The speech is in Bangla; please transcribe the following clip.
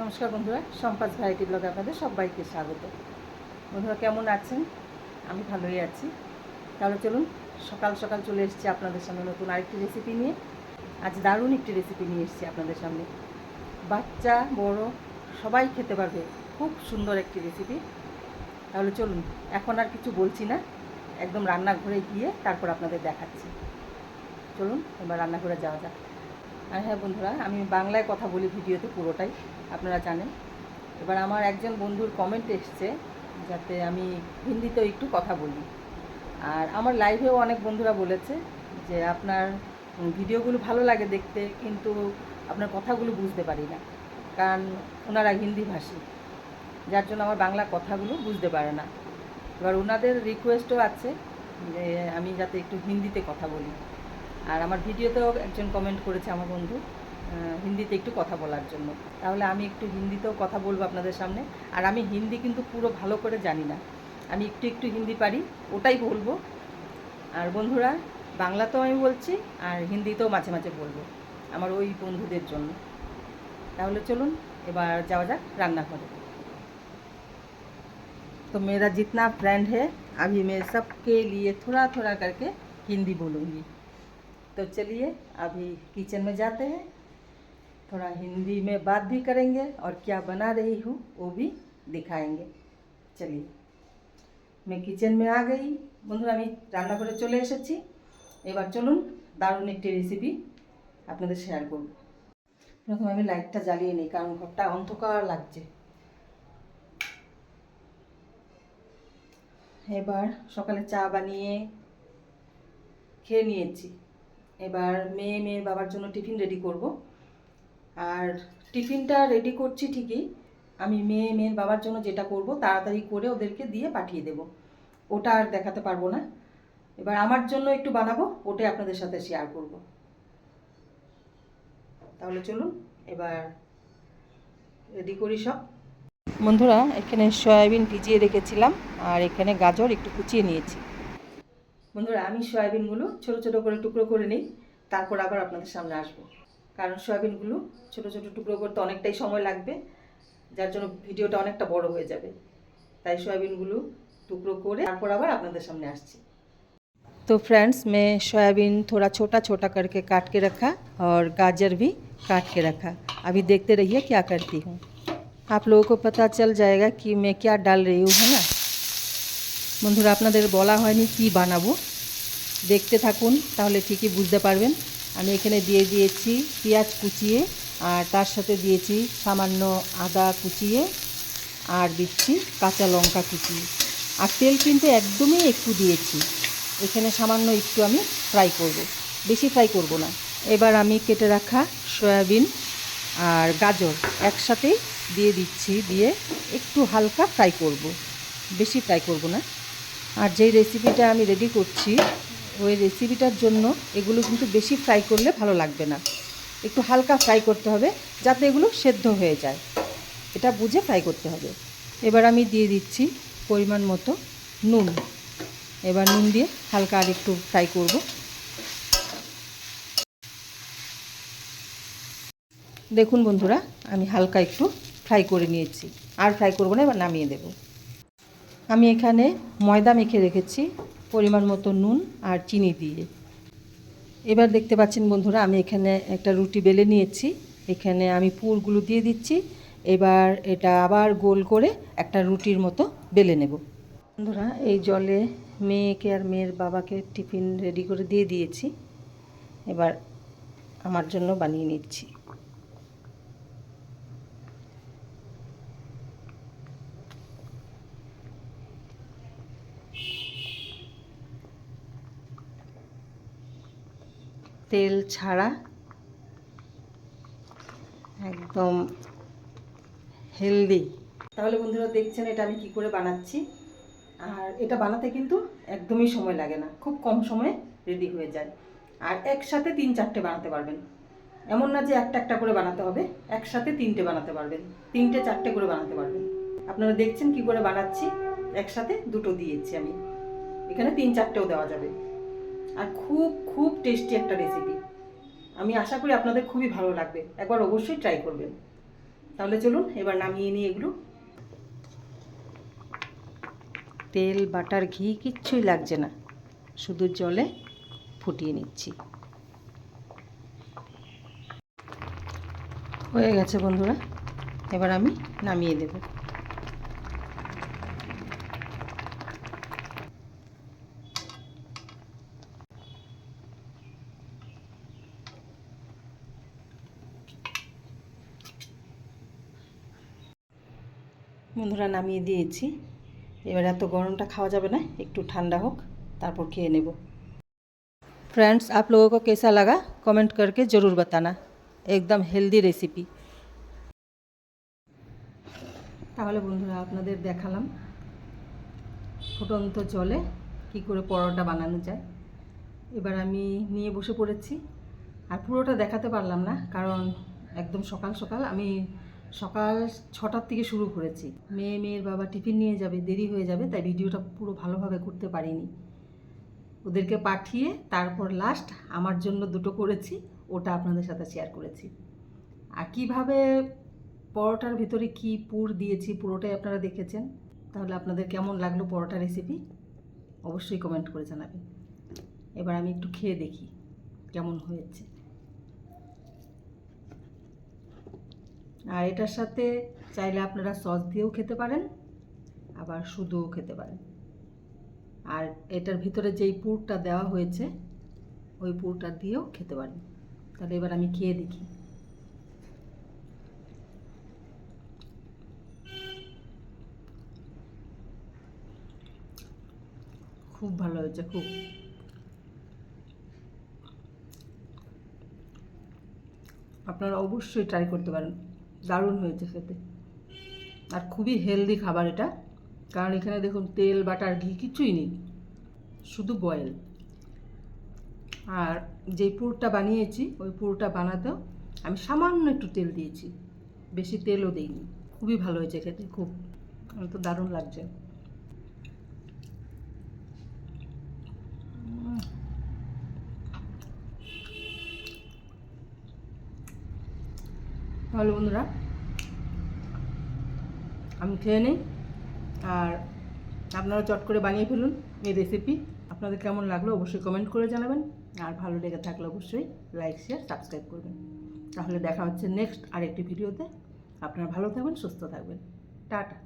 নমস্কার বন্ধুরা, সম্পাস ভ্যারাইটি ব্লগে আপনাদের সবাইকে স্বাগত। বন্ধুরা কেমন আছেন? আমি ভালোই আছি। তাহলে চলুন, সকাল সকাল চলে এসেছি আপনাদের সামনে নতুন আরেকটি রেসিপি নিয়ে। আজ দারুণ একটি রেসিপি নিয়ে এসেছি আপনাদের সামনে। বাচ্চা বড় সবাই খেতে পারবে, খুব সুন্দর একটি রেসিপি। তাহলে চলুন, এখন আর কিছু বলছি না, একদম রান্নাঘরে গিয়ে তারপর আপনাদের দেখাচ্ছি। চলুন এবার রান্নাঘরে যাওয়া যাক। আর হ্যাঁ বন্ধুরা, আমি বাংলায় কথা বলি ভিডিওতে পুরোটাই, আপনারা জানেন। এবার আমার একজন বন্ধুর কমেন্ট এসছে যাতে আমি হিন্দিতেও একটু কথা বলি। আর আমার লাইভেও অনেক বন্ধুরা বলেছে যে আপনার ভিডিওগুলো ভালো লাগে দেখতে, কিন্তু আপনার কথাগুলো বুঝতে পারি না, কারণ ওনারা হিন্দি ভাষী, যার জন্য আমার বাংলা কথাগুলো বুঝতে পারে না। এবার ওনাদের রিকোয়েস্টও আছে যে আমি যাতে একটু হিন্দিতে কথা বলি। আর আমার ভিডিওতেও একজন কমেন্ট করেছে আমার বন্ধু হিন্দিতে একটু কথা বলার জন্য। তাহলে আমি একটু হিন্দিতেও কথা বলবো আপনাদের সামনে। আর আমি হিন্দি কিন্তু পুরো ভালো করে জানি না, আমি একটু একটু হিন্দি পারি, ওটাই বলবো। আর বন্ধুরা, বাংলাতেও আমি বলছি আর হিন্দিতেও মাঝে মাঝে বলবো আমার ওই বন্ধুদের জন্য। তাহলে চলুন এবার যাওয়া যাক রান্নাঘরে। तो मेरा जितना फ्रेंड है अभी मैं सबके लिए थोड़ा थोड़ा करके हिंदी बोलूँगी। तो चलिए अभी किचन में जाते हैं, थोड़ा हिंदी में बात भी करेंगे और क्या बना रही हूँ वो भी दिखाएंगे। चलिए, मैं किचन में आ गई। বন্ধুরা আমি রান্নাঘরে চলে এসেছি। এবার চলুন দারুণ একটি রেসিপি আপনাদের শেয়ার করব। প্রথমে আমি লাইটটা জ্বালিয়ে নিই, কারণ ঘরটা অন্ধকার লাগছে। এবার সকালে চা বানিয়ে খেয়ে নিয়েছি। এবার মেয়ের বাবার জন্য টিফিন রেডি করব। আর টিফিনটা রেডি করছি ঠিকই, আমি মেয়ের বাবার জন্য যেটা করব তাড়াতাড়ি করে ওদেরকে দিয়ে পাঠিয়ে দেব, ওটা আর দেখাতে পারবো না। এবার আমার জন্য একটু বানাবো, ওটাই আপনাদের সাথে শেয়ার করব। তাহলে চলুন এবার রেডি করি সব। বন্ধুরা এখানে সয়াবিন ভিজিয়ে রেখেছিলাম, আর এখানে গাজর একটু কুচিয়ে নিয়েছি। বন্ধুরা আমি সয়াবিনগুলো ছোটো ছোটো করে টুকরো করে নিই, তারপর আবার আপনাদের সামনে আসবো। কারণ সয়াবিনগুলো ছোটো ছোটো টুকরো করতে অনেকটাই সময় লাগবে, যার জন্য ভিডিওটা অনেকটা বড় হয়ে যাবে। তাই সয়াবিনগুলো टुकड़ो করে তারপর আবার আপনাদের সামনে আসছি। तो फ्रेंड्स मैं सोयाबीन थोड़ा छोटा छोटा करके काट के रखा और गाजर भी काट के रखा। अभी देखते रहिए क्या करती हूँ, आप लोगों को पता चल जाएगा कि मैं क्या डाल रही हूँ, है ना। বন্ধুরা আপনাদের বলা হয়নি কি বানাবো, দেখতে থাকুন তাহলে ঠিকই বুঝতে পারবেন। আমি এখানে দিয়ে দিয়েছি পেঁয়াজ কুচিয়ে, আর তার সাথে দিয়েছি সামান্য আদা কুচিয়ে, আর দিচ্ছি কাঁচা লঙ্কা কুচিয়ে। আর তেল কিন্তু একদমই একটু দিয়েছি, এখানে সামান্য একটু আমি ফ্রাই করব, বেশি ফ্রাই করব না। এবার আমি কেটে রাখা সয়াবিন আর গাজর একসাথেই দিয়ে দিচ্ছি, দিয়ে একটু হালকা ফ্রাই করব, বেশি ফ্রাই করব না। আর যেই রেসিপিটা আমি রেডি করছি ওই রেসিপিটার জন্য এগুলো কিন্তু বেশি ফ্রাই করলে ভালো লাগবে না, একটু হালকা ফ্রাই করতে হবে যাতে এগুলো সেদ্ধ হয়ে যায়, এটা বুঝে ফ্রাই করতে হবে। এবার আমি দিয়ে দিচ্ছি পরিমাণ মতো নুন। এবার নুন দিয়ে হালকা আর একটু ফ্রাই করব। দেখুন বন্ধুরা আমি হালকা একটু ফ্রাই করে নিয়েছি, আর ফ্রাই করব না, এবার নামিয়ে দেব। আমি এখানে ময়দা মেখে রেখেছি পরিমাণ মতো নুন আর চিনি দিয়ে। এবার দেখতে পাচ্ছেন বন্ধুরা আমি এখানে একটা রুটি বেলে নিয়েছি, এখানে আমি পুরগুলো দিয়ে দিচ্ছি। এবার এটা আবার গোল করে একটা রুটির মতো বেলে নেব। বন্ধুরা এই জলে মেয়েকে আর মেয়ের বাবাকে টিফিন রেডি করে দিয়ে দিয়েছি, এবার আমার জন্য বানিয়ে নিচ্ছি। তেল ছাড়া একদম হেলদি। তাহলে বন্ধুরা দেখছেন এটা আমি কি করে বানাচ্ছি। আর এটা বানাতে কিন্তু একদমই সময় লাগে না, খুব কম সময়ে রেডি হয়ে যায়। আর একসাথে 3-4টে বানাতে পারবেন, এমন না যে একটা একটা করে বানাতে হবে, একসাথে 3টে বানাতে পারবেন, 3টে-4টে করে বানাতে পারবেন। আপনারা দেখছেন কি করে বানাচ্ছি, একসাথে দুটো দিয়েছি আমি, এখানে 3-4টেও দেওয়া যাবে। আর খুব খুব টেস্টি একটা রেসিপি, আমি আশা করি আপনাদের খুবই ভালো লাগবে, একবার অবশ্যই ট্রাই করবেন। তাহলে চলুন এবার নামিয়ে নিই এগুলো। তেল বাটার ঘি কিচ্ছুই লাগছে না, শুধু জলে ফুটিয়ে নিচ্ছি। হয়ে গেছে বন্ধুরা, এবার আমি নামিয়ে দেব। বন্ধুরা নামিয়ে দিয়েছি। এবার এত गरमটা खावा যাবে না, একটু ঠান্ডা হোক তারপর খেয়ে নেব। फ्रेंड्स, आप लोगों को कैसा लगा कमेंट करके ज़रूर बताना। एकदम हेल्दी रेसिपी। তাহলে বন্ধুরা আপনাদের দেখালাম ফুটন্ত জলে কি করে পরোটা বানানো যায়। এবার আমি নিয়ে বসে পড়েছি। আর পুরোটা দেখাতে পারলাম না, কারণ একদম সকাল সকাল আমি সকাল 6টার থেকে শুরু করেছি। মেয়ের বাবা টিফিন নিয়ে যাবে, দেরি হয়ে যাবে, তাই ভিডিওটা পুরো ভালোভাবে করতে পারিনি। ওদেরকে পাঠিয়ে তারপর লাস্ট আমার জন্য দুটো করেছি, ওটা আপনাদের সাথে শেয়ার করেছি। আর কিভাবে পরোটার ভিতরে কি পুর দিয়েছি পুরোটাই আপনারা দেখেছেন। তাহলে আপনাদের কেমন লাগলো পরোটা রেসিপি অবশ্যই কমেন্ট করে জানাবেন। এবার আমি একটু খেয়ে দেখি কেমন হয়েছে। আর এটার সাথে চাইলে আপনারা সস দিয়েও খেতে পারেন, আবার শুধুও খেতে পারেন। আর এটার ভিতরে যেই পুরটা দেওয়া হয়েছে ওই পুরটা দিয়েও খেতে পারেন। তাহলে এবার আমি খেয়ে দেখি। খুব ভালো হয়েছে, খুব। আপনারা অবশ্যই ট্রাই করতে পারেন, দারুণ হয়েছে খেতে। আর খুবই হেলদি খাবার এটা, কারণ এখানে দেখুন তেল বাটার ঘি কিছুই নেই, শুধু বয়েল। আর যেই পুরটা বানিয়েছি ওই পুরটা বানাতেও আমি সামান্য একটু তেল দিয়েছি, বেশি তেলও দিইনি। খুবই ভালো হয়েছে খেতে, খুব। আমার তো দারুণ লাগছে। তাহলে বন্ধুরা আমি খেয়ে নিই, আর আপনারা চট করে বানিয়ে ফেলুন এই রেসিপি। আপনাদের কেমন লাগলো অবশ্যই কমেন্ট করে জানাবেন। আর ভালো লেগে থাকলে অবশ্যই লাইক শেয়ার সাবস্ক্রাইব করবেন। তাহলে দেখা হচ্ছে নেক্সট আরেকটি ভিডিওতে। আপনারা ভালো থাকবেন, সুস্থ থাকবেন। টাটা।